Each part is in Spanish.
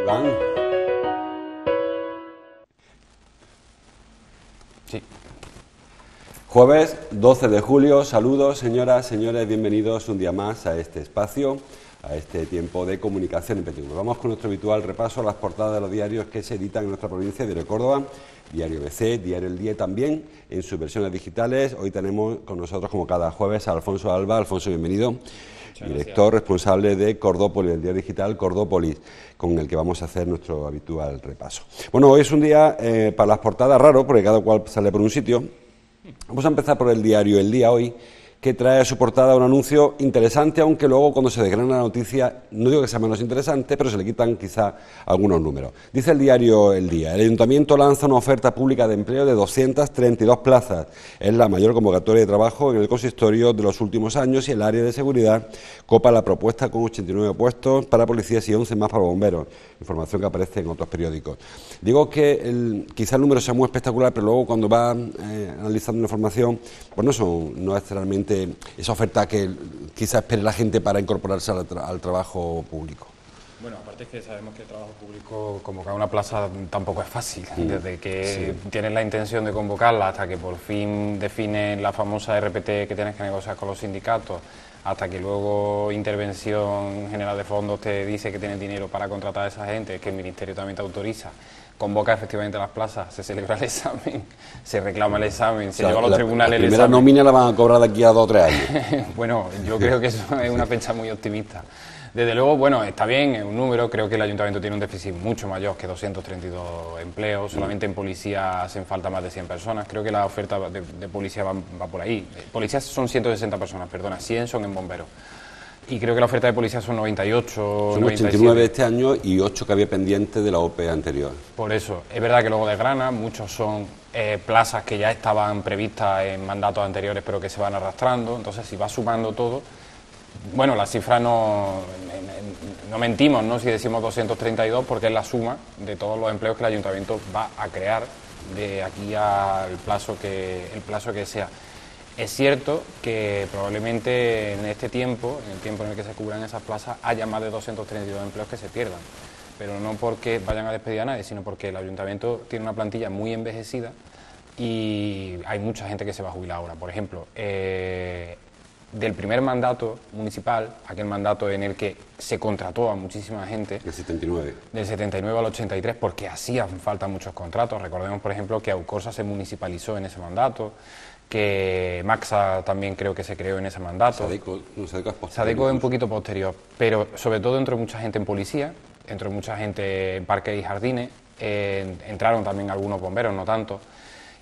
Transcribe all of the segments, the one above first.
Van. Sí. Jueves 12 de julio, saludos señoras, señores, bienvenidos un día más a este espacio, a este tiempo de comunicación en PTV. Vamos con nuestro habitual repaso a las portadas de los diarios que se editan en nuestra provincia, Diario Córdoba, Diario BC, Diario El Día también, en sus versiones digitales. Hoy tenemos con nosotros, como cada jueves, a Alfonso Alba. Alfonso, bienvenido. Director responsable de Cordópolis, el diario digital Cordópolis, con el que vamos a hacer nuestro habitual repaso. Bueno, hoy es un día para las portadas raro, porque cada cual sale por un sitio. Vamos a empezar por el diario El Día hoy, que trae a su portada un anuncio interesante, aunque luego cuando se desgrana la noticia, no digo que sea menos interesante, pero se le quitan quizá algunos números. Dice el diario El Día: el Ayuntamiento lanza una oferta pública de empleo de 232 plazas. Es la mayor convocatoria de trabajo en el consistorio de los últimos años y el área de seguridad copa la propuesta con 89 puestos para policías y 11 más para bomberos. Información que aparece en otros periódicos. Digo que quizá el número sea muy espectacular, pero luego cuando va analizando la información, pues no es realmente esa oferta que quizá espere la gente para incorporarse al trabajo público. Bueno, aparte es que sabemos que el trabajo público, convocar una plaza tampoco es fácil. Desde que tienes la intención de convocarla hasta que por fin definen la famosa RPT que tienes que negociar con los sindicatos, hasta que luego Intervención General de Fondos te dice que tienes dinero para contratar a esa gente, que el Ministerio también te autoriza, convoca efectivamente las plazas, se celebra el examen, se reclama el examen, se lleva a los tribunales el examen. La primera nómina la van a cobrar de aquí a 2 o 3 años. Bueno, yo creo que eso es una fecha muy optimista. Desde luego, bueno, está bien, es un número, creo que el Ayuntamiento tiene un déficit mucho mayor que 232 empleos, solamente en policía hacen falta más de 100 personas, creo que la oferta de policía va por ahí. Policías son 160 personas, perdona, 100 son en bomberos. Y creo que la oferta de policía son 98, son 97. 89 este año y 8 que había pendientes de la OPE anterior. Por eso, es verdad que luego desgrana, muchos son plazas que ya estaban previstas en mandatos anteriores pero que se van arrastrando, entonces si vas sumando todo, bueno, las cifras no mentimos, ¿no?, si decimos 232, porque es la suma de todos los empleos que el Ayuntamiento va a crear de aquí al plazo que sea. Es cierto que probablemente en este tiempo, en el tiempo en el que se cubran esas plazas, haya más de 232 empleos que se pierdan, pero no porque vayan a despedir a nadie, sino porque el Ayuntamiento tiene una plantilla muy envejecida y hay mucha gente que se va a jubilar ahora. Por ejemplo, del primer mandato municipal, aquel mandato en el que se contrató a muchísima gente, del 79. Del 79 al 83, porque hacían falta muchos contratos. Recordemos, por ejemplo, que Aucorsa se municipalizó en ese mandato, que Maxa también creo que se creó en ese mandato. Sadeco es un poquito posterior, pero sobre todo entró mucha gente en policía, entró mucha gente en parques y jardines, entraron también algunos bomberos, no tanto,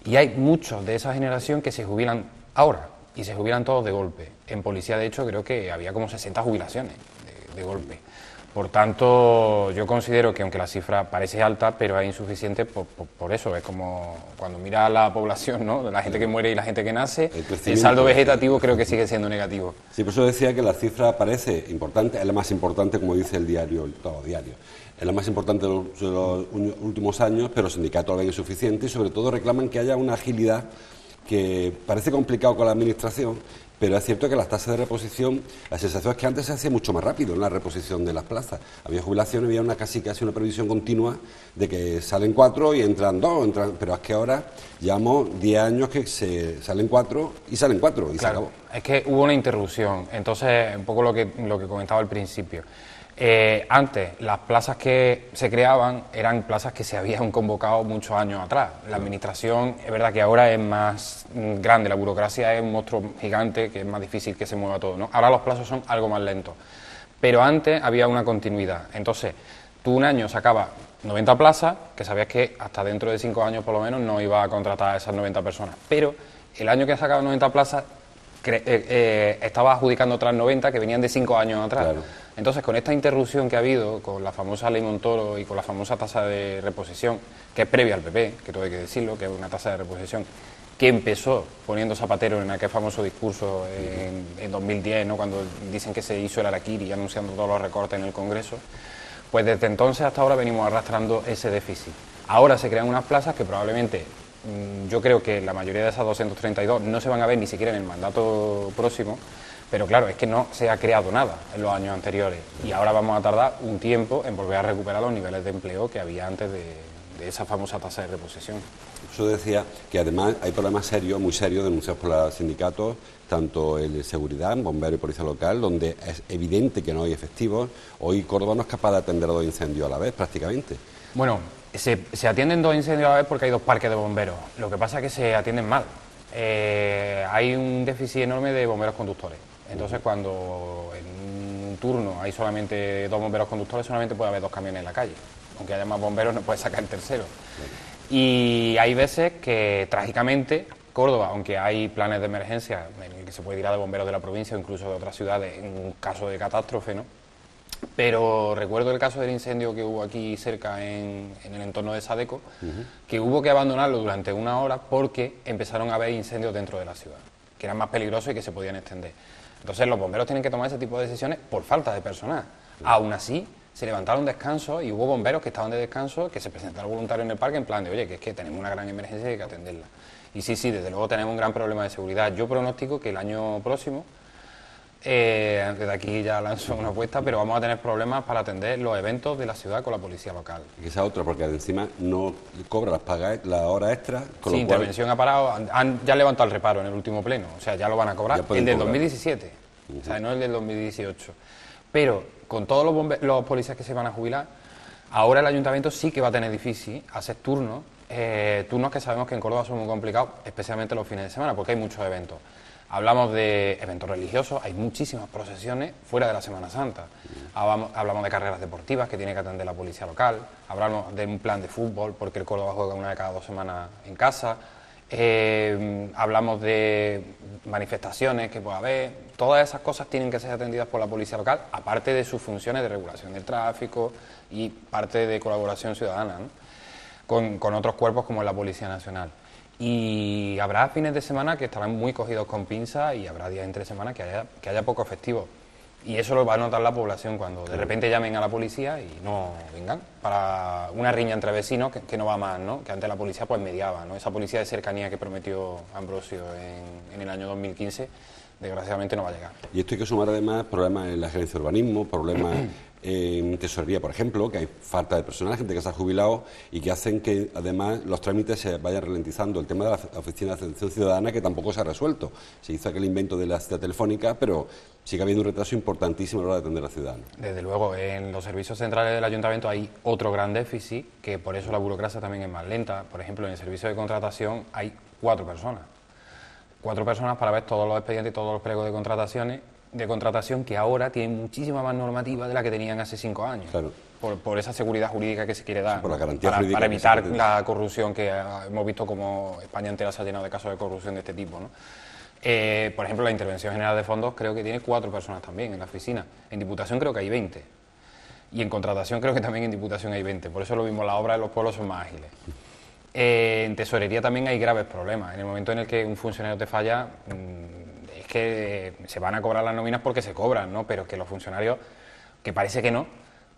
y hay muchos de esa generación que se jubilan ahora, y se jubilan todos de golpe. En policía, de hecho, creo que había como 60 jubilaciones de golpe. Por tanto, yo considero que aunque la cifra parece alta, pero es insuficiente por eso. Es como cuando mira la población, ¿no?, de la gente que muere y la gente que nace, el saldo vegetativo creo que sigue siendo negativo. Sí, por eso decía que la cifra parece importante, es la más importante, como dice el diario, todo diario. Es la más importante de los últimos años, pero los sindicatos lo ven insuficiente y sobre todo reclaman que haya una agilidad que parece complicado con la administración, pero es cierto que las tasas de reposición, la sensación es que antes se hacía mucho más rápido en la reposición de las plazas. Había jubilaciones, había casi una previsión continua de que salen 4 y entran 2, pero es que ahora llevamos 10 años que salen 4 y salen 4 y claro, se acabó. Es que hubo una interrupción, entonces un poco lo que comentaba al principio. Antes, las plazas que se creaban eran plazas que se habían convocado muchos años atrás. La administración, es verdad que ahora es más grande, la burocracia es un monstruo gigante, que es más difícil que se mueva todo, ¿no? Ahora los plazos son algo más lentos, pero antes había una continuidad. Entonces, tú un año sacabas 90 plazas, que sabías que hasta dentro de 5 años por lo menos no iba a contratar a esas 90 personas, pero el año que sacabas 90 plazas estaba adjudicando otras 90 que venían de 5 años atrás. Claro. Entonces, con esta interrupción que ha habido, con la famosa ley Montoro y con la famosa tasa de reposición, que es previa al PP, que todo hay que decirlo, que es una tasa de reposición que empezó poniendo Zapatero en aquel famoso discurso en 2010, ¿no?, cuando dicen que se hizo el harakiri anunciando todos los recortes en el Congreso, pues desde entonces hasta ahora venimos arrastrando ese déficit. Ahora se crean unas plazas que probablemente, yo creo que la mayoría de esas 232 no se van a ver ni siquiera en el mandato próximo, Pero claro, es que no se ha creado nada en los años anteriores y ahora vamos a tardar un tiempo en volver a recuperar los niveles de empleo que había antes de esa famosa tasa de reposición. Eso decía que además hay problemas serios, muy serios, denunciados por los sindicatos, tanto el de seguridad, bombero y policía local, donde es evidente que no hay efectivos. Hoy Córdoba no es capaz de atender 2 incendios a la vez, prácticamente. Bueno, se atienden 2 incendios a la vez porque hay 2 parques de bomberos. Lo que pasa es que se atienden mal. Hay un déficit enorme de bomberos conductores. Entonces, cuando en un turno hay solamente 2 bomberos conductores, solamente puede haber 2 camiones en la calle. Aunque haya más bomberos, no puede sacar el tercero. Y hay veces que, trágicamente, Córdoba, aunque hay planes de emergencia en el que se puede tirar de bomberos de la provincia o incluso de otras ciudades en un caso de catástrofe, ¿no? Pero recuerdo el caso del incendio que hubo aquí cerca en el entorno de Sadeco, que hubo que abandonarlo durante 1 hora porque empezaron a haber incendios dentro de la ciudad, que eran más peligrosos y que se podían extender. Entonces los bomberos tienen que tomar ese tipo de decisiones por falta de personal. Aún así, se levantaron descansos y hubo bomberos que estaban de descanso, que se presentaron voluntarios en el parque en plan de, oye, que es que tenemos una gran emergencia y hay que atenderla. Y sí, desde luego tenemos un gran problema de seguridad. Yo pronostico que el año próximo, desde aquí ya lanzo una apuesta, pero vamos a tener problemas para atender los eventos de la ciudad con la policía local. Y esa otra, porque encima no cobra las pagas, las horas extras. Con Sí, lo cual... intervención ha parado, ya han levantado el reparo en el último pleno, o sea, ya lo van a cobrar, el del 2017, o sea, no el del 2018. Pero con todos los policías que se van a jubilar, ahora el ayuntamiento sí que va a tener difícil hacer turnos, turnos que sabemos que en Córdoba son muy complicados, especialmente los fines de semana, porque hay muchos eventos. Hablamos de eventos religiosos, hay muchísimas procesiones fuera de la Semana Santa. Hablamos de carreras deportivas que tiene que atender la policía local, hablamos de un plan de fútbol, porque el Córdoba juega 1 de cada 2 semanas en casa, hablamos de manifestaciones que pueda haber. Todas esas cosas tienen que ser atendidas por la policía local, aparte de sus funciones de regulación del tráfico y parte de colaboración ciudadana, ¿no? con otros cuerpos como la Policía Nacional. Y habrá fines de semana que estarán muy cogidos con pinzas y habrá días entre semana que haya poco efectivo. Y eso lo va a notar la población cuando de repente llamen a la policía y no vengan para una riña entre vecinos que no va más, ¿no? Que antes la policía pues mediaba, ¿no? Esa policía de cercanía que prometió Ambrosio en el año 2015, desgraciadamente no va a llegar. Y esto hay que sumar además problemas en la gerencia de urbanismo, problemas en tesorería, por ejemplo, que hay falta de personal, gente que se ha jubilado y que hacen que además los trámites se vayan ralentizando. El tema de la oficina de atención ciudadana, que tampoco se ha resuelto. Se hizo aquel invento de la cita telefónica, pero sigue habiendo un retraso importantísimo a la hora de atender a ciudadanos. Desde luego, en los servicios centrales del ayuntamiento hay otro gran déficit, que por eso la burocracia también es más lenta. Por ejemplo, en el servicio de contratación hay 4 personas. 4 personas para ver todos los expedientes y todos los pliegos de contratación que ahora tienen muchísima más normativa de la que tenían hace 5 años. Claro. Por esa seguridad jurídica que se quiere dar, por la garantía para jurídica evitar la corrupción que hemos visto como España entera se ha llenado de casos de corrupción de este tipo, ¿no? Por ejemplo, la Intervención General de Fondos creo que tiene 4 personas también en la oficina. En Diputación creo que hay 20. Y en contratación creo que también en Diputación hay 20. Por eso lo mismo, las obras de los pueblos son más ágiles. En tesorería también hay graves problemas. En el momento en el que un funcionario te falla, es que se van a cobrar las nóminas porque se cobran, ¿no? Pero que los funcionarios, que parece que no,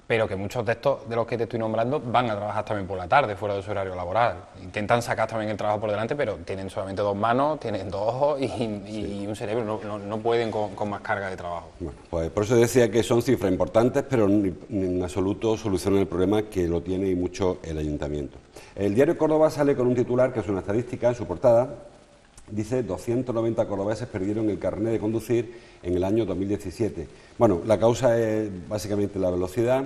pero que muchos de estos, de los que te estoy nombrando, van a trabajar también por la tarde, fuera de su horario laboral. Intentan sacar también el trabajo por delante, pero tienen solamente 2 manos, tienen 2 ojos y un cerebro, no pueden con más carga de trabajo. Bueno, pues por eso decía que son cifras importantes, pero en absoluto solucionan el problema, que lo tiene y mucho el ayuntamiento. El diario Córdoba sale con un titular que es una estadística en su portada. Dice: 290 cordobeses perdieron el carnet de conducir en el año 2017. Bueno, la causa es básicamente la velocidad.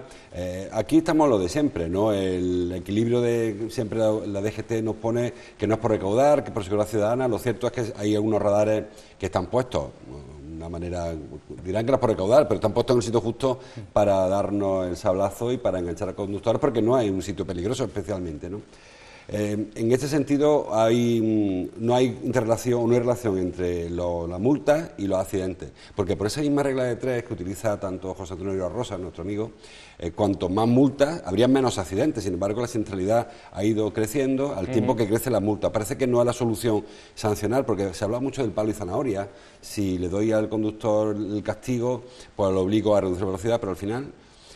Aquí estamos a lo de siempre, ¿no? El equilibrio de siempre la DGT nos pone que no es por recaudar, que es por seguridad ciudadana. Lo cierto es que hay algunos radares que están puestos de una manera, dirán que no es por recaudar, pero están puestos en el sitio justo para darnos el sablazo y para enganchar al conductor, porque no hay un sitio peligroso especialmente, ¿no? En este sentido no hay interrelación, no hay relación entre las multas y los accidentes, porque por esa misma regla de 3 que utiliza tanto José Antonio Rosa, nuestro amigo, cuanto más multas, habría menos accidentes. Sin embargo, la siniestralidad ha ido creciendo al tiempo que crece la multa. Parece que no es la solución sancionar, porque se habla mucho del palo y zanahoria. Si le doy al conductor el castigo, pues lo obligo a reducir la velocidad, pero al final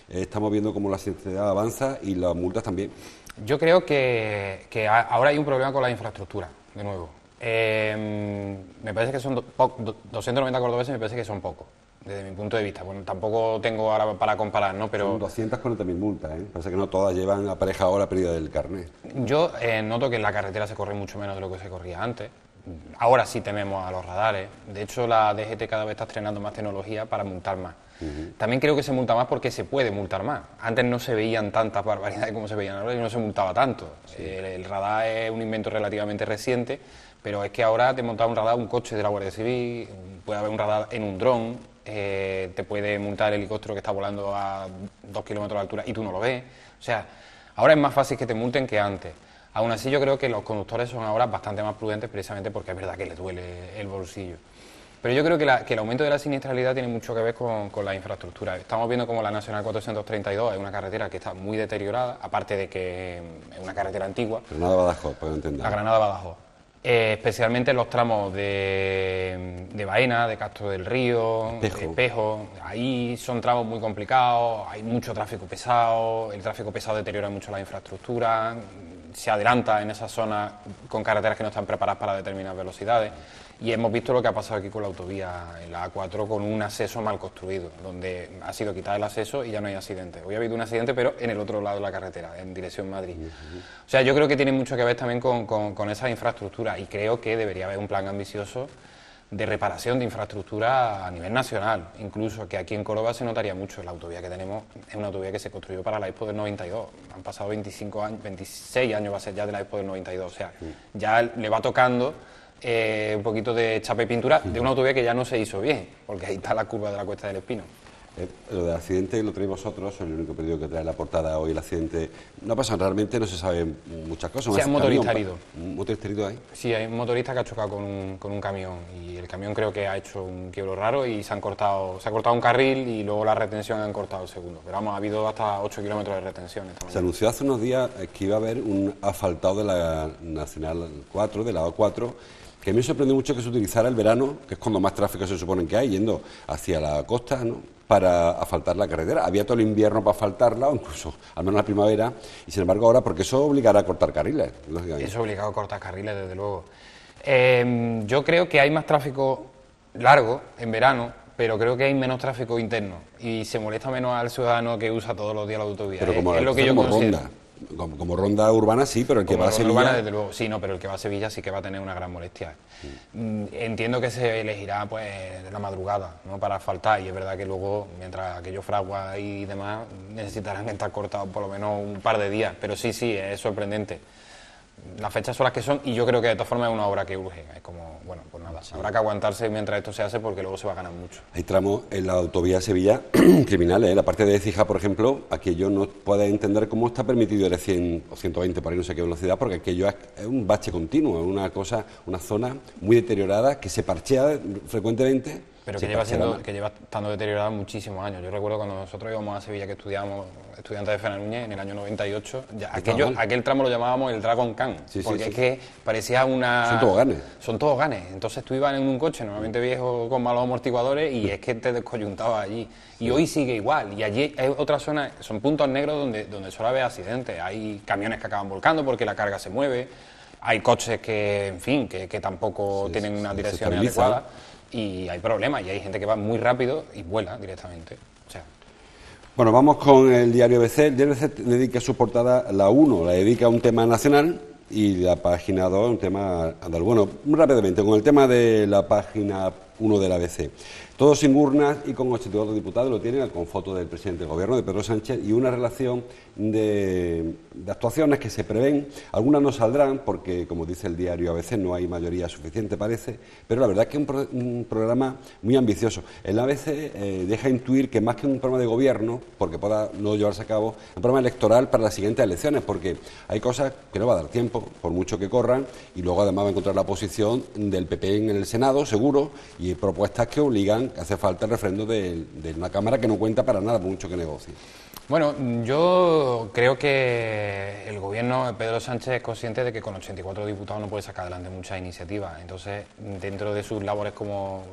estamos viendo cómo la siniestralidad avanza y las multas también. Yo creo que ahora hay un problema con la infraestructura, de nuevo. Me parece que son 290 cordobeses, me parece que son pocos, desde mi punto de vista. Bueno, tampoco tengo ahora para comparar, ¿no? Pero son 240.000 multas, ¿eh? Parece que no todas llevan aparejado la pérdida del carnet. yo noto que en la carretera se corre mucho menos de lo que se corría antes. Ahora sí tememos a los radares. De hecho, la DGT cada vez está estrenando más tecnología para multar más. También creo que se multa más porque se puede multar más. Antes no se veían tantas barbaridades como se veían ahora y no se multaba tanto. El radar es un invento relativamente reciente, pero es que ahora te monta un radar, un coche de la Guardia Civil, puede haber un radar en un dron, te puede multar el helicóptero que está volando a 2 kilómetros de altura y tú no lo ves. O sea, ahora es más fácil que te multen que antes. Aún así yo creo que los conductores son ahora bastante más prudentes precisamente porque es verdad que les duele el bolsillo. Pero yo creo que el aumento de la siniestralidad tiene mucho que ver con la infraestructura. Estamos viendo como la Nacional 432 es una carretera que está muy deteriorada, aparte de que es una carretera antigua. Granada-Badajoz, puedo entender. La Granada-Badajoz. Especialmente en los tramos de Baena, de Castro del Río, de Espejo. Ahí son tramos muy complicados, hay mucho tráfico pesado, el tráfico pesado deteriora mucho la infraestructura, se adelanta en esa zona con carreteras que no están preparadas para determinadas velocidades. Y hemos visto lo que ha pasado aquí con la autovía, en la A4, con un acceso mal construido, donde ha sido quitar el acceso y ya no hay accidente. Hoy ha habido un accidente, pero en el otro lado de la carretera, en dirección Madrid. O sea, yo creo que tiene mucho que ver también con esa infraestructura y creo que debería haber un plan ambicioso de reparación de infraestructura a nivel nacional, incluso que aquí en Córdoba se notaría mucho. La autovía que tenemos es una autovía que se construyó para la Expo del 92, han pasado 25 años, 26 años va a ser ya de la Expo del 92, o sea, ya le va tocando un poquito de chapa y pintura de una autovía que ya no se hizo bien, porque ahí está la curva de la Cuesta del Espino. Lo del accidente lo traéis vosotros, soy el único periódico que trae la portada hoy. El accidente no pasa, realmente no se sabe muchas cosas. Sí, hay un motorista herido. ¿Un motorista herido ahí? Sí, hay un motorista que ha chocado con un camión y el camión creo que ha hecho un quiebro raro y se ha cortado un carril y luego la retención han cortado el segundo. Pero vamos, ha habido hasta 8 kilómetros de retención. Se anunció hace unos días que iba a haber un asfaltado de la Nacional 4, de la A4, que a mí me sorprendió mucho que se utilizara el verano, que es cuando más tráfico se supone que hay, yendo hacia la costa, ¿no?, para asfaltar la carretera. Había todo el invierno para asfaltarla, o incluso al menos la primavera, y sin embargo ahora, porque eso obligará a cortar carriles, lógicamente. Eso obligado a cortar carriles, desde luego. Yo creo que hay más tráfico largo en verano, pero creo que hay menos tráfico interno y se molesta menos al ciudadano que usa todos los días la autovía. Pero como es lo que yo considero. Ronda. Como ronda urbana sí, pero el que va a Sevilla... Urbana, desde luego, sí, no, pero el que va a Sevilla sí que va a tener una gran molestia. Entiendo que se elegirá pues la madrugada, ¿no?, para asfaltar, y es verdad que luego, mientras aquellos fraguas y demás, necesitarán estar cortados por lo menos un par de días, pero sí, es sorprendente. Las fechas son las que son y yo creo que de todas formas es una obra que urge. Es como, bueno, pues nada, habrá que aguantarse mientras esto se hace porque luego se va a ganar mucho. Hay tramos en la autovía Sevilla criminales, la parte de Écija, por ejemplo, aquello no puede entender cómo está permitido ir a 100 o 120 por ahí, no sé qué velocidad, porque aquello es un bache continuo, es una cosa, una zona muy deteriorada que se parchea frecuentemente. Pero que lleva estando deteriorada muchísimos años. Yo recuerdo cuando nosotros íbamos a Sevilla, que estudiábamos, estudiantes de Fena Núñez, en el año 98, ya aquel tramo lo llamábamos el Dragon Khan, porque es que parecía una... Son toboganes. Son toboganes. Entonces tú ibas en un coche, normalmente viejo, con malos amortiguadores, y es que te descoyuntabas allí. Y hoy sigue igual. Y allí hay otra zona, son puntos negros donde suele haber accidentes. Hay camiones que acaban volcando porque la carga se mueve, hay coches que, en fin, que tampoco tienen una dirección adecuada. Y hay problemas, y hay gente que va muy rápido y vuela directamente. O sea. Bueno, vamos con el diario ABC. El diario ABC dedica su portada, la 1, la dedica a un tema nacional y la página 2 a un tema andaluz. Bueno, rápidamente, con el tema de la página 1 del ABC. Todos sin urnas y con 84 diputados, lo tienen con foto del presidente del Gobierno, de Pedro Sánchez, y una relación de actuaciones que se prevén. Algunas no saldrán porque, como dice el diario ABC, no hay mayoría suficiente, parece, pero la verdad es que es un programa muy ambicioso. El ABC deja intuir que más que un programa de gobierno, porque pueda no llevarse a cabo, un programa electoral para las siguientes elecciones, porque hay cosas que no va a dar tiempo, por mucho que corran, y luego además va a encontrar la posición del PP en el Senado, seguro, y hay propuestas que obligan, que hace falta el refrendo de una Cámara que no cuenta para nada, por mucho que negocie. Bueno, yo creo que el gobierno de Pedro Sánchez es consciente de que con 84 diputados no puede sacar adelante muchas iniciativas. Entonces, dentro de sus labores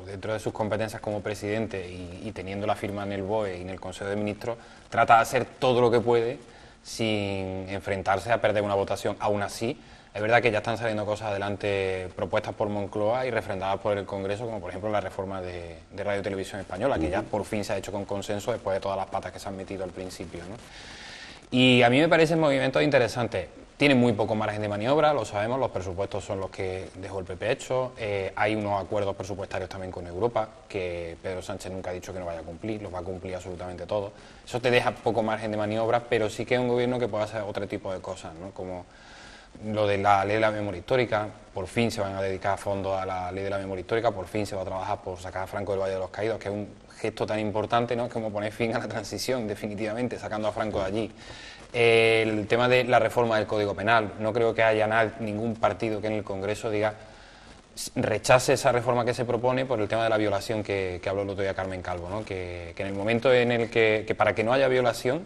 dentro de sus competencias como presidente y teniendo la firma en el BOE y en el Consejo de Ministros, trata de hacer todo lo que puede sin enfrentarse a perder una votación. Aún así, Es verdad que ya están saliendo cosas adelante propuestas por Moncloa y refrendadas por el Congreso, como por ejemplo la reforma de Radio y Televisión Española, que ya por fin se ha hecho con consenso después de todas las patas que se han metido al principio, ¿no? Y a mí me parecen movimientos interesantes. Tienen muy poco margen de maniobra, lo sabemos, los presupuestos son los que dejó el PP hecho, hay unos acuerdos presupuestarios también con Europa, que Pedro Sánchez nunca ha dicho que no vaya a cumplir, los va a cumplir absolutamente todos. Eso te deja poco margen de maniobra, pero sí que es un gobierno que puede hacer otro tipo de cosas, ¿no? Como lo de la ley de la memoria histórica, por fin se van a dedicar fondos a la ley de la memoria histórica, por fin se va a trabajar por sacar a Franco del Valle de los Caídos, que es un gesto tan importante, ¿no? Como poner fin a la transición, definitivamente, sacando a Franco de allí. El tema de la reforma del Código Penal, no creo que haya ningún partido que en el Congreso diga rechace esa reforma que se propone por el tema de la violación que habló el otro día Carmen Calvo, ¿no? Que en el momento en el que para que no haya violación,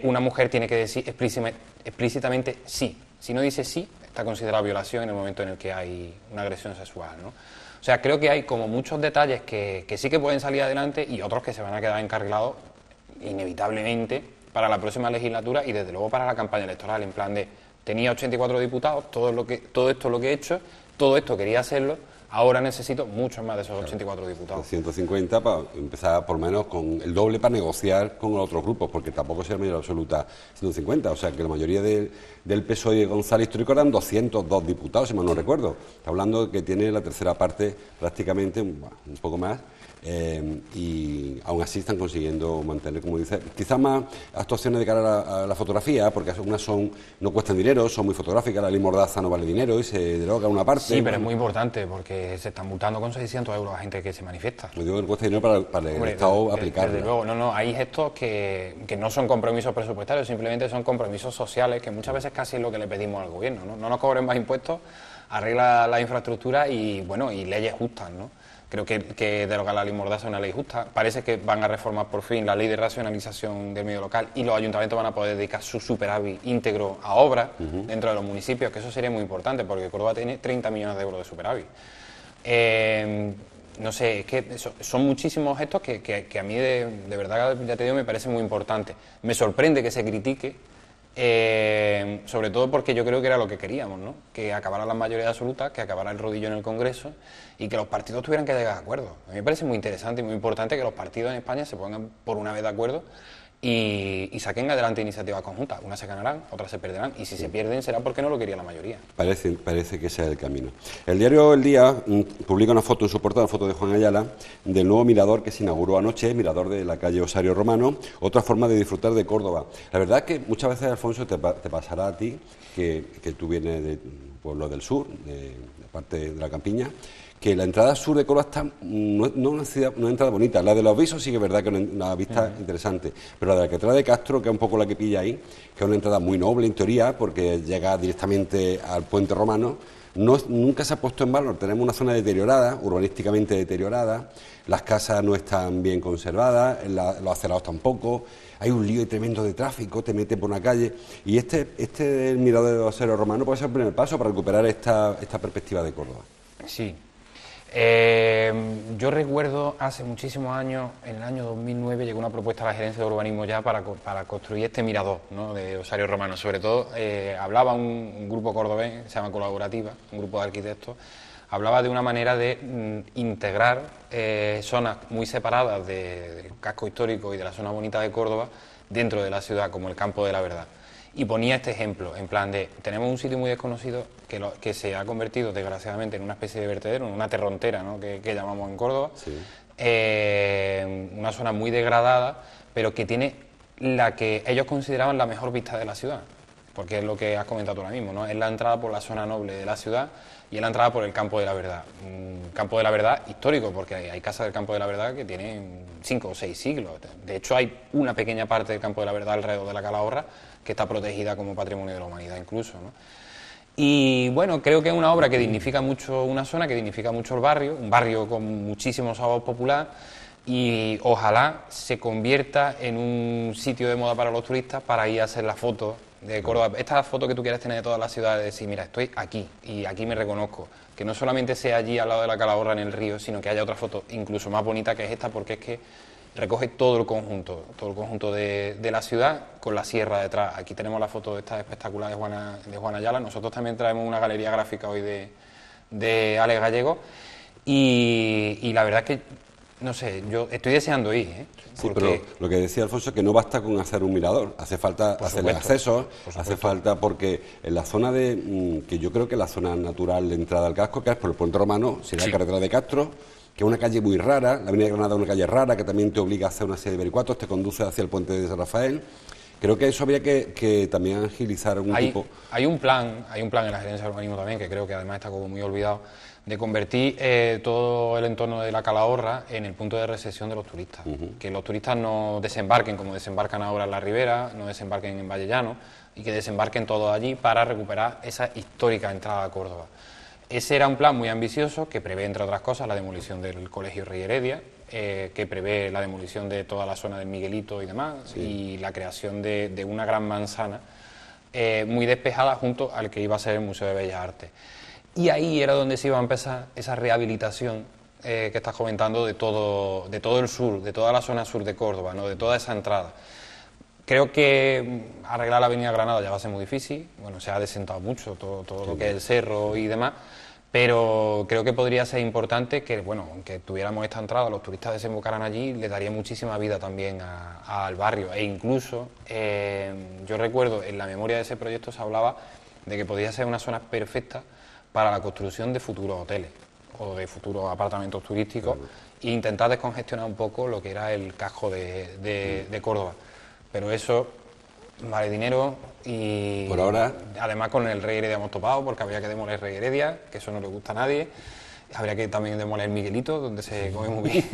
una mujer tiene que decir explícitamente sí. Si no dice sí, está considerada violación en el momento en el que hay una agresión sexual, ¿no? O sea, creo que hay como muchos detalles que sí que pueden salir adelante y otros que se van a quedar encarrilados inevitablemente para la próxima legislatura y desde luego para la campaña electoral, en plan de tenía 84 diputados, todo esto es lo que he hecho, todo esto quería hacerlo, ahora necesito muchos más de esos 84 diputados. 150 para empezar por lo menos con el doble para negociar con los otros grupos, porque tampoco sea mayoría absoluta 150, o sea que la mayoría del PSOE de González Histórico eran 202 diputados, si mal no recuerdo. Está hablando de que tiene la tercera parte prácticamente, un poco más, y aún así están consiguiendo mantener, como dice, quizás más actuaciones de cara a la fotografía, porque algunas no cuestan dinero, son muy fotográficas, la ley Mordaza no vale dinero y se deroga una parte. Sí, pero es muy importante porque se están multando con 600 euros a gente que se manifiesta. Yo digo que cuesta dinero para el Estado aplicarlo. Desde luego, no, hay gestos que no son compromisos presupuestarios, simplemente son compromisos sociales, que muchas veces casi es lo que le pedimos al gobierno, ¿no? No nos cobren más impuestos, arregla la infraestructura y, bueno, y leyes justas, ¿no? Creo que derogar la ley Mordaza es una ley justa. Parece que van a reformar por fin la ley de racionalización del medio local y los ayuntamientos van a poder dedicar su superávit íntegro a obras dentro de los municipios, que eso sería muy importante porque Córdoba tiene 30 millones de euros de superávit. No sé, es que son muchísimos gestos que a mí de verdad, ya te digo, me parece muy importante. Me sorprende que se critique, sobre todo porque yo creo que era lo que queríamos, ¿no? Que acabara la mayoría absoluta, que acabara el rodillo en el Congreso y que los partidos tuvieran que llegar a acuerdo. A mí me parece muy interesante y muy importante que los partidos en España se pongan por una vez de acuerdo y saquen adelante iniciativas conjuntas. Unas se ganarán, otras se perderán, y si se pierden será porque no lo quería la mayoría. Parece que ese es el camino. El diario El Día publica una foto en su portada, una foto de Juan Ayala, del nuevo mirador que se inauguró anoche, mirador de la calle Osario Romano, otra forma de disfrutar de Córdoba. La verdad es que muchas veces, Alfonso, te pasará a ti, que tú vienes de pueblo del sur, de parte de la campiña, que la entrada sur de Córdoba no es una entrada bonita. La de los Visos sí que es verdad que es una vista interesante, pero la de la Catedral de Castro, que es un poco la que pilla ahí, que es una entrada muy noble en teoría, porque llega directamente al puente romano, nunca se ha puesto en valor. Tenemos una zona deteriorada, urbanísticamente deteriorada, las casas no están bien conservadas, los acerados tampoco, hay un lío tremendo de tráfico, te metes por una calle, y el mirador de Osario Romano puede ser el primer paso para recuperar esta perspectiva de Córdoba. Sí. Yo recuerdo hace muchísimos años, en el año 2009, llegó una propuesta a la Gerencia de Urbanismo ya para construir este mirador, ¿no?, de Osario Romano. Sobre todo, hablaba un grupo cordobés, se llama Colaborativa, un grupo de arquitectos, hablaba de una manera de integrar zonas muy separadas del casco histórico y de la zona bonita de Córdoba dentro de la ciudad, como el Campo de la Verdad. Y ponía este ejemplo, en plan de, tenemos un sitio muy desconocido que se ha convertido desgraciadamente en una especie de vertedero, en una terrontera, ¿no?, que llamamos en Córdoba, sí. Una zona muy degradada, pero que tiene la que ellos consideraban la mejor vista de la ciudad, porque es lo que has comentado tú ahora mismo, ¿no? Es la entrada por la zona noble de la ciudad y es la entrada por el Campo de la Verdad. Un Campo de la Verdad histórico, porque hay casas del Campo de la Verdad que tienen 5 o 6 siglos. De hecho, hay una pequeña parte del Campo de la Verdad alrededor de la Calahorra que está protegida como patrimonio de la humanidad incluso, ¿no? Y bueno, creo que es una obra que dignifica mucho una zona, que dignifica mucho el barrio, un barrio con muchísimo sabor popular, y ojalá se convierta en un sitio de moda para los turistas para ir a hacer las fotos de Córdoba. Esta foto que tú quieres tener de todas las ciudades, de decir, mira, estoy aquí y aquí me reconozco. Que no solamente sea allí al lado de la Calahorra en el río, sino que haya otra foto incluso más bonita que es esta, porque es que recoge todo el conjunto de la ciudad con la sierra detrás. Aquí tenemos la foto de esta espectacular de Juana Ayala. Nosotros también traemos una galería gráfica hoy de Alex Gallego y la verdad es que, no sé, yo estoy deseando ir, ¿eh? Sí, pero lo que decía Alfonso es que no basta con hacer un mirador, hace falta hacerle accesos, hace falta porque en la zona que yo creo que la zona natural de entrada al casco, que es por el Puente Romano, sería la carretera de Castro, que es una calle muy rara, la Avenida de Granada es una calle rara, que también te obliga a hacer una serie de vericuetos, te conduce hacia el puente de San Rafael. Creo que eso habría que también agilizar algún tipo. Hay un plan en la gerencia de urbanismo también, que creo que además está como muy olvidado, de convertir todo el entorno de la Calahorra en el punto de recepción de los turistas. Que los turistas no desembarquen como desembarcan ahora en la Ribera, no desembarquen en Vallellano, y que desembarquen todos allí para recuperar esa histórica entrada a Córdoba. Ese era un plan muy ambicioso que prevé, entre otras cosas, la demolición del Colegio Rey Heredia, que prevé la demolición de toda la zona del Miguelito y demás, y la creación de una gran manzana muy despejada junto al que iba a ser el Museo de Bellas Artes. Y ahí era donde se iba a empezar esa rehabilitación que estás comentando de todo el sur, de toda la zona sur de Córdoba, ¿no? De toda esa entrada. Creo que arreglar la Avenida Granada ya va a ser muy difícil, bueno, se ha desentado mucho todo lo que es el cerro y demás, pero creo que podría ser importante que, bueno, aunque tuviéramos esta entrada, los turistas desembocaran allí, le daría muchísima vida también al barrio, e incluso, yo recuerdo, en la memoria de ese proyecto se hablaba de que podía ser una zona perfecta para la construcción de futuros hoteles o de futuros apartamentos turísticos e intentar descongestionar un poco lo que era el casco de Córdoba. Pero eso vale dinero y por ahora, además con el Rey Heredia hemos topado porque habría que demoler Rey Heredia, que eso no le gusta a nadie. Habría que también demoler Miguelito, donde se come muy bien.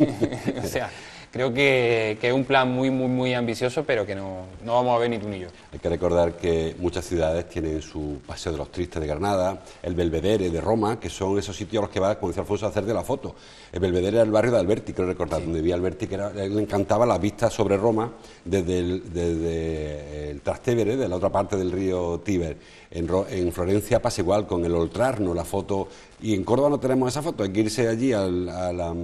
O sea, creo que es un plan muy ambicioso, pero que no vamos a ver ni tú ni yo. Hay que recordar que muchas ciudades tienen su Paseo de los Tristes de Granada, el Belvedere de Roma, que son esos sitios a los que va, como decía Alfonso, a hacer de la foto. El Belvedere era el barrio de Alberti, creo recordar, donde vivía Alberti, que le encantaba la vista sobre Roma desde el Trastevere, de la otra parte del río Tíber. En Florencia pasa igual, con el Oltrarno, la foto, y en Córdoba no tenemos esa foto, hay que irse allí a la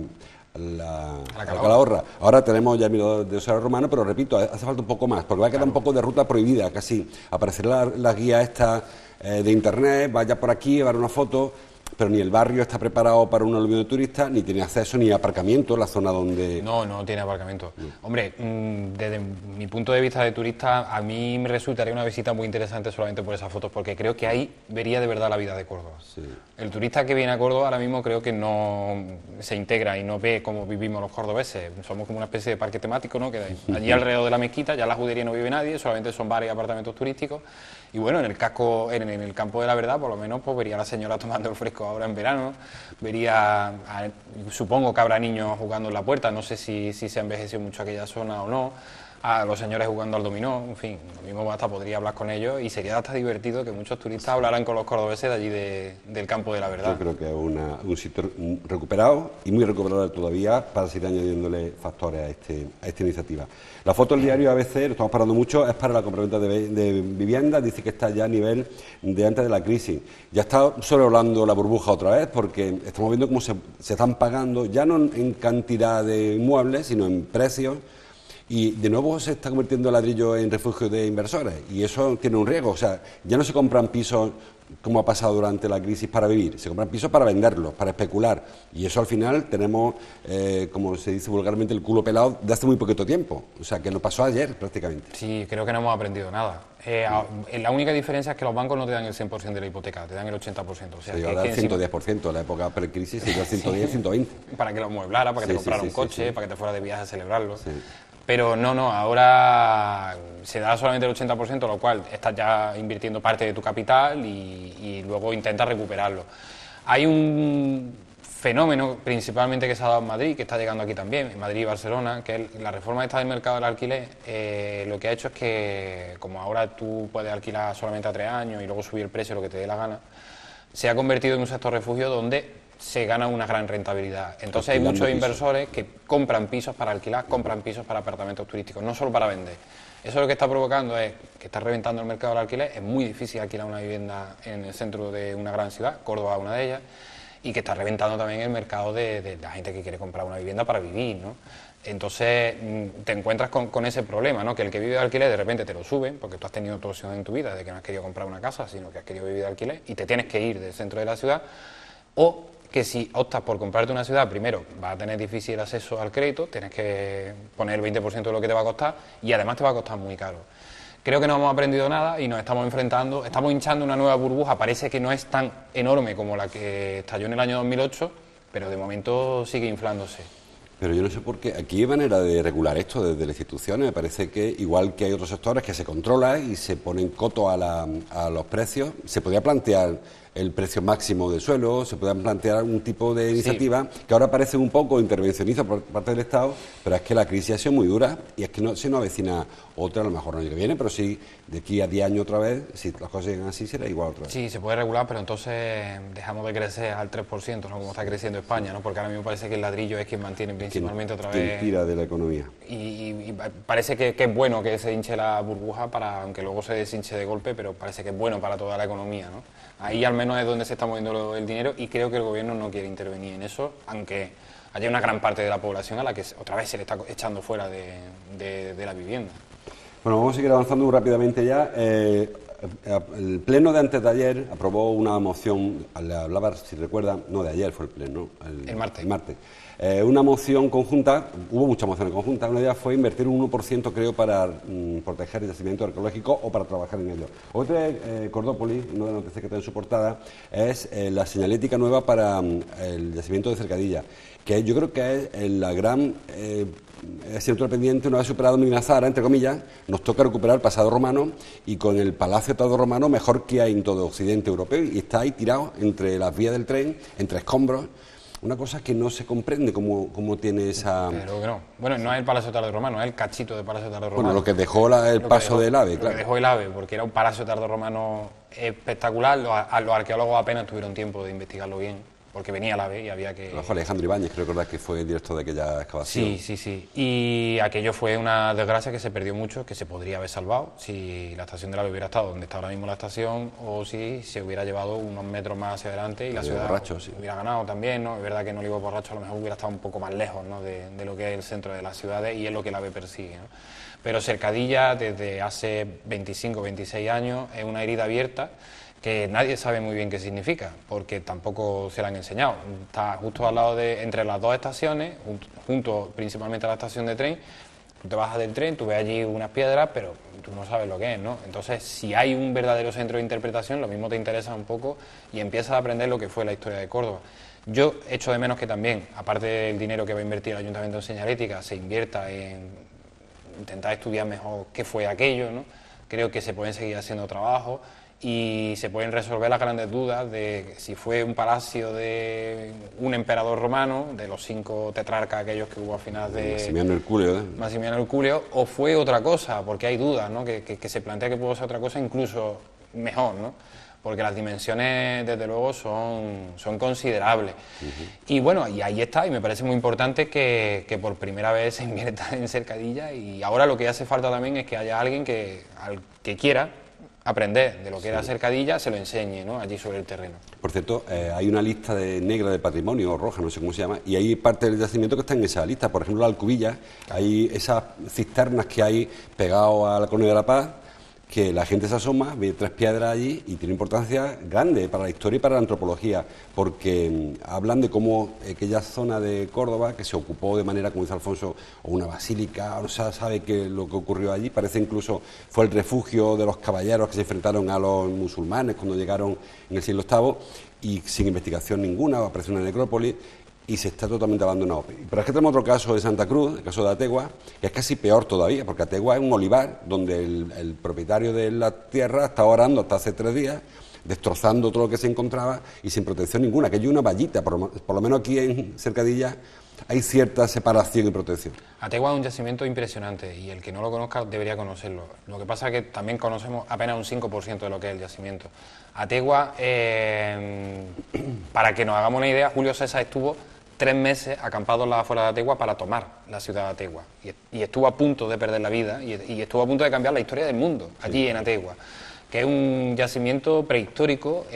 Calahorra. Ahora tenemos ya el mirador de Osaro Romano, pero repito, hace falta un poco más, porque va a quedar un poco de ruta prohibida, casi. Aparecerá la guía esta de internet, vaya por aquí, va a dar una foto, pero ni el barrio está preparado para un aluvión de turistas, ni tiene acceso ni aparcamiento, la zona donde... No tiene aparcamiento. Hombre, desde mi punto de vista de turista, a mí me resultaría una visita muy interesante solamente por esas fotos, porque creo que ahí vería de verdad la vida de Córdoba. Sí. El turista que viene a Córdoba ahora mismo creo que no se integra y no ve cómo vivimos los cordobeses. Somos como una especie de parque temático, ¿no? Que allí alrededor de la mezquita, ya en la judería no vive nadie, solamente son bares y apartamentos turísticos. Y bueno, en el casco, en el campo de la verdad, por lo menos, pues vería a la señora tomando el fresco ahora en verano, supongo que habrá niños jugando en la puerta, no sé si se ha envejecido mucho aquella zona o no, a los señores jugando al dominó, en fin, lo mismo hasta podría hablar con ellos y sería hasta divertido que muchos turistas hablaran con los cordobeses de allí del campo de la verdad. Yo creo que es un sitio recuperado y muy recuperado todavía para seguir añadiéndole factores a esta iniciativa. La foto del diario ABC, lo estamos parando mucho, es para la compraventa de viviendas, dice que está ya a nivel de antes de la crisis. Ya está sobrevolando la burbuja otra vez porque estamos viendo cómo se están pagando, ya no en cantidad de inmuebles, sino en precios. Y de nuevo se está convirtiendo el ladrillo en refugio de inversores y eso tiene un riesgo, o sea, ya no se compran pisos como ha pasado durante la crisis para vivir, se compran pisos para venderlos, para especular y eso al final tenemos, como se dice vulgarmente, el culo pelado de hace muy poquito tiempo, o sea, que nos pasó ayer prácticamente. Sí, creo que no hemos aprendido nada. La única diferencia es que los bancos no te dan el 100% de la hipoteca, te dan el 80%. O sea, se da el 110%, en la época pre-crisis se dio el 110, 120. Para que lo mueblara, para que te comprara un coche, para que te fuera de viaje a celebrarlo. Sí. Pero no, ahora se da solamente el 80%, lo cual estás ya invirtiendo parte de tu capital y luego intentas recuperarlo. Hay un fenómeno principalmente que se ha dado en Madrid, que está llegando aquí también, en Madrid y Barcelona, que es la reforma esta del mercado del alquiler, lo que ha hecho es que, como ahora tú puedes alquilar solamente a 3 años y luego subir el precio lo que te dé la gana, se ha convertido en un sector refugio donde se gana una gran rentabilidad. Entonces hay muchos inversores que compran pisos para alquilar, compran pisos para apartamentos turísticos, no solo para vender. Eso lo que está provocando es que está reventando el mercado del alquiler, es muy difícil alquilar una vivienda en el centro de una gran ciudad, Córdoba es una de ellas, y que está reventando también el mercado de la gente que quiere comprar una vivienda para vivir, ¿no? Entonces te encuentras con ese problema, ¿no? Que el que vive de alquiler de repente te lo suben, porque tú has tenido otra opción en tu vida de que no has querido comprar una casa, sino que has querido vivir de alquiler y te tienes que ir del centro de la ciudad, o que si optas por comprarte una ciudad, primero vas a tener difícil acceso al crédito, tienes que poner el 20% de lo que te va a costar y además te va a costar muy caro. Creo que no hemos aprendido nada y nos estamos enfrentando, estamos hinchando una nueva burbuja, parece que no es tan enorme como la que estalló en el año 2008, pero de momento sigue inflándose. Pero yo no sé por qué, aquí hay manera de regular esto desde las instituciones, me parece que igual que hay otros sectores que se controlan y se ponen coto a los precios, se podría plantear el precio máximo del suelo, se pueden plantear algún tipo de iniciativa que ahora parece un poco intervencionista por parte del Estado, pero es que la crisis ha sido muy dura y es que no se nos avecina otra, a lo mejor el año que viene, pero sí de aquí a 10 años otra vez, si las cosas llegan así, será igual otra vez. Sí, se puede regular, pero entonces dejamos de crecer al 3%, ¿no? Como está creciendo España, ¿no? Porque ahora mismo parece que el ladrillo es quien mantiene principalmente otra vez... Quien tira de la economía. Y parece que es bueno que se hinche la burbuja, aunque luego se deshinche de golpe, pero parece que es bueno para toda la economía, ¿no? Ahí al menos es donde se está moviendo el dinero y creo que el gobierno no quiere intervenir en eso, aunque haya una gran parte de la población a la que otra vez se le está echando fuera de la vivienda. Bueno, vamos a seguir avanzando muy rápidamente ya. El pleno de antes de ayer aprobó una moción, le hablaba, si recuerda, no de ayer fue el pleno, el martes. El martes. Una moción conjunta, hubo muchas mociones conjuntas, una de ellas fue invertir un 1% creo para proteger el yacimiento arqueológico o para trabajar en ello. Otra de Cordópolis, una de las noticias que está en su portada, es la señalética nueva para el yacimiento de Cercadilla, que yo creo que es la gran... asignatura pendiente. Una vez superado Minazara, entre comillas, nos toca recuperar el pasado romano y con el palacio todo romano mejor que hay en todo Occidente europeo y está ahí tirado entre las vías del tren, entre escombros. Una cosa que no se comprende cómo tiene esa... Pero que no. Bueno, no es el Palacio Tardorromano, es el cachito de Palacio Tardorromano. Bueno, lo que dejó el paso del AVE, claro. Lo que dejó el AVE, porque era un Palacio Tardorromano espectacular. Los arqueólogos apenas tuvieron tiempo de investigarlo bien, porque venía el AVE y había que... Alejandro Ibáñez, creo que fue el director de aquella excavación. Sí. Y aquello fue una desgracia que se perdió mucho, que se podría haber salvado si la estación del AVE hubiera estado donde está ahora mismo la estación o si se hubiera llevado unos metros más hacia adelante y la ciudad hubiera ganado también, ¿no? Es verdad que no Olivo Borracho a lo mejor hubiera estado un poco más lejos, ¿no? de lo que es el centro de las ciudades y es lo que el AVE persigue, ¿no? Pero Cercadilla, desde hace 25 26 años, es una herida abierta que nadie sabe muy bien qué significa, porque tampoco se la han enseñado. Está justo al lado entre las dos estaciones, junto principalmente a la estación de tren. Tú te bajas del tren, tú ves allí unas piedras, pero tú no sabes lo que es, ¿no? Entonces, si hay un verdadero centro de interpretación, lo mismo te interesa un poco y empiezas a aprender lo que fue la historia de Córdoba. Yo echo de menos que también, aparte del dinero que va a invertir el Ayuntamiento en señalética, se invierta en intentar estudiar mejor qué fue aquello, ¿no? Creo que se pueden seguir haciendo trabajos y se pueden resolver las grandes dudas de si fue un palacio de un emperador romano, de los 5 tetrarcas aquellos que hubo a final de... Maximiano Herculeo, o fue otra cosa, porque hay dudas, ¿no? Que se plantea que pudo ser otra cosa incluso mejor, ¿no? Porque las dimensiones, desde luego, son considerables. Y bueno, y ahí está, y me parece muy importante que por primera vez se invierta en Cercadilla, y ahora lo que hace falta también es que haya alguien que quiera aprender de lo que era Cercadilla, se lo enseñe, ¿no? Allí sobre el terreno. Por cierto, hay una lista negra de patrimonio, o roja, no sé cómo se llama, y hay parte del yacimiento que está en esa lista. Por ejemplo, la Alcubilla, hay esas cisternas que hay pegado a la Colonia de la Paz, que la gente se asoma, ve 3 piedras allí y tiene importancia grande para la historia y para la antropología, porque hablan de cómo aquella zona de Córdoba, que se ocupó de manera, como dice Alfonso, o una basílica, o sea, sabe que lo que ocurrió allí, parece incluso fue el refugio de los caballeros que se enfrentaron a los musulmanes cuando llegaron en el siglo VIII, y sin investigación ninguna, aparece una necrópolis, y se está totalmente abandonado. Pero es que tenemos otro caso de Santa Cruz, el caso de Ategua, que es casi peor todavía, porque Ategua es un olivar donde el propietario de la tierra estaba orando hasta hace 3 días, destrozando todo lo que se encontraba y sin protección ninguna, que hay una vallita, por lo menos aquí en Cercadilla hay cierta separación y protección. Ategua es un yacimiento impresionante y el que no lo conozca debería conocerlo. Lo que pasa es que también conocemos apenas un 5% de lo que es el yacimiento. Ategua, para que nos hagamos una idea, Julio César estuvo 3 meses acampado en las afueras de Ategua para tomar la ciudad de Ategua y estuvo a punto de perder la vida y estuvo a punto de cambiar la historia del mundo allí en Ategua. que es un yacimiento prehistórico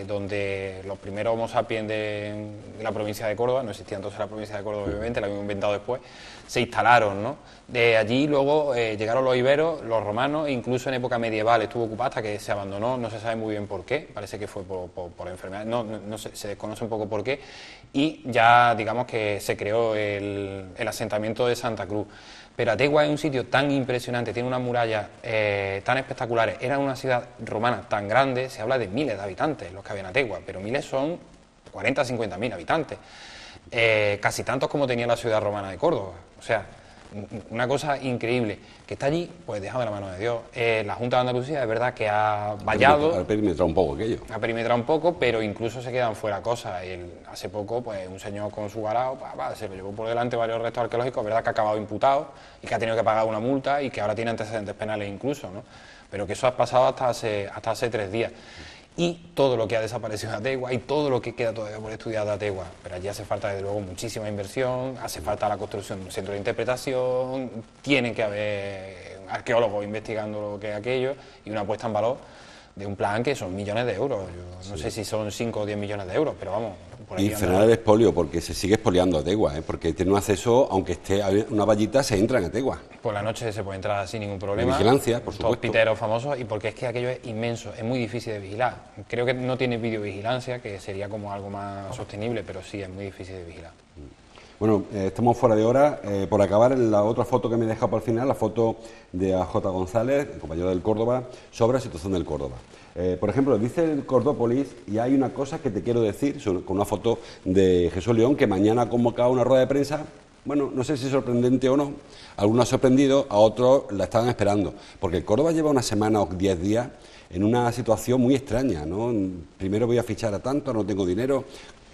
donde los primeros Homo sapiens de la provincia de Córdoba, no existía entonces la provincia de Córdoba obviamente, la habíamos inventado después, se instalaron, ¿no? De allí luego llegaron los iberos, los romanos, incluso en época medieval estuvo ocupada hasta que se abandonó, no se sabe muy bien por qué, parece que fue por enfermedad, no se desconoce un poco por qué, y ya digamos que se creó el asentamiento de Santa Cruz. Pero Ategua es un sitio tan impresionante, tiene unas murallas tan espectaculares, era una ciudad romana tan grande, se habla de miles de habitantes los que había en Ategua, pero miles son 40 o 50.000 habitantes, casi tantos como tenía la ciudad romana de Córdoba, o sea, una cosa increíble, que está allí, pues dejado de la mano de Dios. La Junta de Andalucía es verdad que ha vallado... Ha perimetrado un poco aquello. Ha perimetrado un poco, pero incluso se quedan fuera cosas. Hace poco, pues un señor con su garao se lo llevó por delante varios restos arqueológicos, verdad que ha acabado imputado y que ha tenido que pagar una multa y que ahora tiene antecedentes penales incluso, ¿no? Pero que eso ha pasado hasta hace 3 días. Y todo lo que ha desaparecido de Ategua y todo lo que queda todavía por estudiar de Ategua. Pero allí hace falta, desde luego, muchísima inversión, hace falta la construcción de un centro de interpretación, tienen que haber arqueólogos investigando lo que es aquello y una puesta en valor de un plan que son millones de euros. Yo no sé si son 5 o 10 millones de euros, pero vamos... Por y frenar el expolio, porque se sigue expoliando Ategua, porque tiene un acceso, aunque esté una vallita, se entra en Ategua. Por la noche se puede entrar sin ningún problema. Vigilancia, por supuesto. Todos piteros famosos, y porque es que aquello es inmenso, es muy difícil de vigilar. Creo que no tiene videovigilancia, que sería como algo más sostenible, pero sí es muy difícil de vigilar. Bueno, estamos fuera de hora. Por acabar, la otra foto que me he dejado para el final, la foto de AJ González, el compañero del Córdoba, sobre la situación del Córdoba. Por ejemplo, dice el Cordópolis, y hay una cosa que te quiero decir, con una foto de Jesús León, que mañana ha convocado una rueda de prensa. Bueno, no sé si es sorprendente o no, a algunos ha sorprendido, a otros la estaban esperando, porque el Córdoba lleva una semana o 10 días en una situación muy extraña, ¿no? Primero voy a fichar a tanto, no tengo dinero,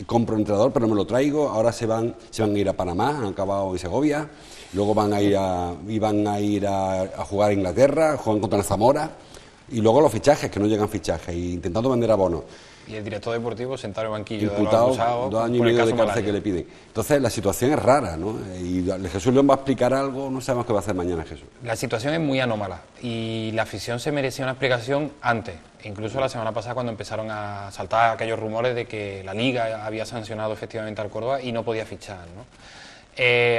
compro entrenador pero no me lo traigo, ahora se van a ir a Panamá, han acabado en Segovia, luego iban a ir a jugar a Inglaterra, juegan contra el Zamora, y luego los fichajes, que no llegan fichajes, e intentando vender abonos. Y el director deportivo sentado en el banquillo imputado, de los acusados, 2 años y medio de cárcel que le piden. Entonces la situación es rara, ¿no? Y Jesús León va a explicar algo, no sabemos qué va a hacer mañana Jesús. La situación es muy anómala y la afición se merecía una explicación antes. Incluso la semana pasada, cuando empezaron a saltar aquellos rumores de que la Liga había sancionado efectivamente al Córdoba y no podía fichar, ¿no?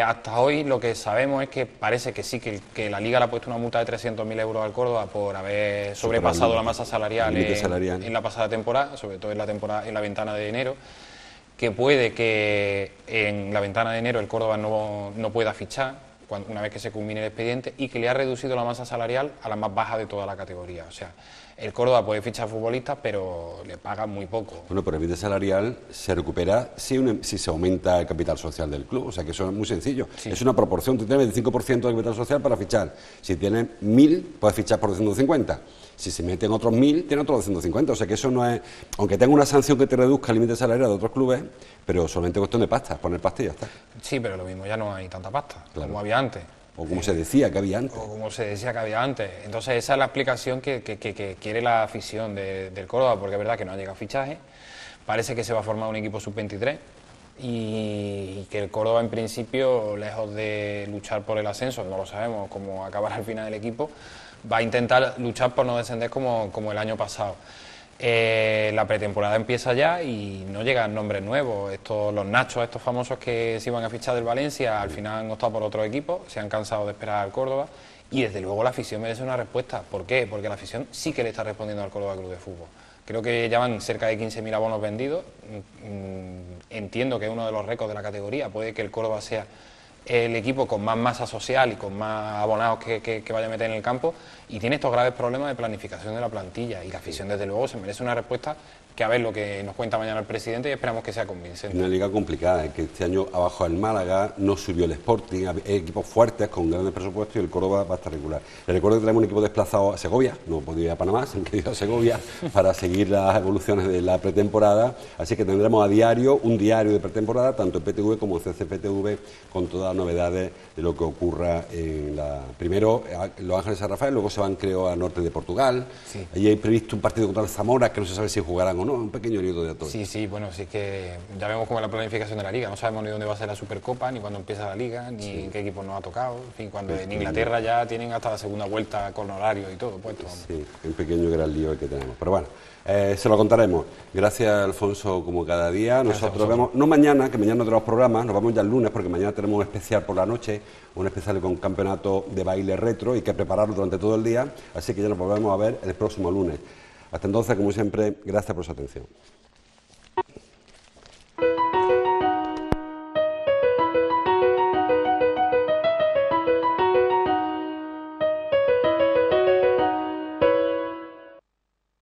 Hasta hoy lo que sabemos es que parece que sí, que la Liga le ha puesto una multa de 300.000 euros al Córdoba por haber sobrepasado la masa salarial en la pasada temporada, sobre todo en la ventana de enero, que puede que en la ventana de enero el Córdoba no pueda fichar una vez que se culmine el expediente, y que le ha reducido la masa salarial a la más baja de toda la categoría. O sea, el Córdoba puede fichar futbolistas, pero le pagan muy poco. Bueno, pero el límite salarial se recupera si se aumenta el capital social del club, o sea que eso es muy sencillo. Sí. Es una proporción, tú tienes 25% de capital social para fichar. Si tienes 1.000, puedes fichar por 250. Si se meten otros 1.000, tienes otros 250. O sea que eso no es, aunque tenga una sanción que te reduzca el límite salarial de otros clubes, pero solamente cuestión de pasta, poner pasta y ya está. Sí, pero lo mismo, ya no hay tanta pasta, como había antes. O como se decía que había antes. O como se decía que había antes. Entonces esa es la explicación que quiere la afición del Córdoba, porque es verdad que no ha llegado fichaje, parece que se va a formar un equipo sub-23 y que el Córdoba en principio, lejos de luchar por el ascenso, no lo sabemos cómo acabará al final el equipo, va a intentar luchar por no descender como el año pasado. La pretemporada empieza ya y no llegan nombres nuevos. Los Nachos, estos famosos que se iban a fichar del Valencia, al final han optado por otro equipo, se han cansado de esperar al Córdoba, y desde luego la afición merece una respuesta. ¿Por qué? Porque la afición sí que le está respondiendo al Córdoba Club de Fútbol. Creo que ya van cerca de 15.000 abonos vendidos. Entiendo que es uno de los récords de la categoría. Puede que el Córdoba sea el equipo con más masa social y con más abonados que vaya a meter en el campo, y tiene estos graves problemas de planificación de la plantilla, y la afición desde luego se merece una respuesta, que a ver lo que nos cuenta mañana el presidente, y esperamos que sea convincente. Una liga complicada, que este año abajo el Málaga, no subió el Sporting, hay equipos fuertes con grandes presupuestos, y el Córdoba va a estar regular. Les recuerdo que tenemos un equipo desplazado a Segovia, no podía ir a Panamá, se han querido a Segovia para seguir las evoluciones de la pretemporada, así que tendremos a diario un diario de pretemporada, tanto en PTV como en CCPTV, con todas las novedades de lo que ocurra primero en Los Ángeles San Rafael, luego se van, creo, al norte de Portugal. Sí. Allí hay previsto un partido contra el Zamora, que no se sabe si jugarán o veremos, ¿no? Un pequeño lío de otoño. Sí, sí, bueno, sí es que ya vemos cómo es la planificación de la Liga. No sabemos ni dónde va a ser la Supercopa, ni cuándo empieza la Liga, ni en qué equipo nos ha tocado. En fin, cuando en Inglaterra ya tienen hasta la segunda vuelta con horario y todo puesto. Sí, un pequeño gran lío el que tenemos. Pero bueno, se lo contaremos. Gracias, Alfonso, como cada día. Nosotros vemos, no mañana, que mañana no tenemos programas, nos vamos ya el lunes, porque mañana tenemos un especial por la noche, un especial con campeonato de baile retro, y que prepararlo durante todo el día. Así que ya nos volvemos a ver el próximo lunes. Hasta entonces, como siempre, gracias por su atención.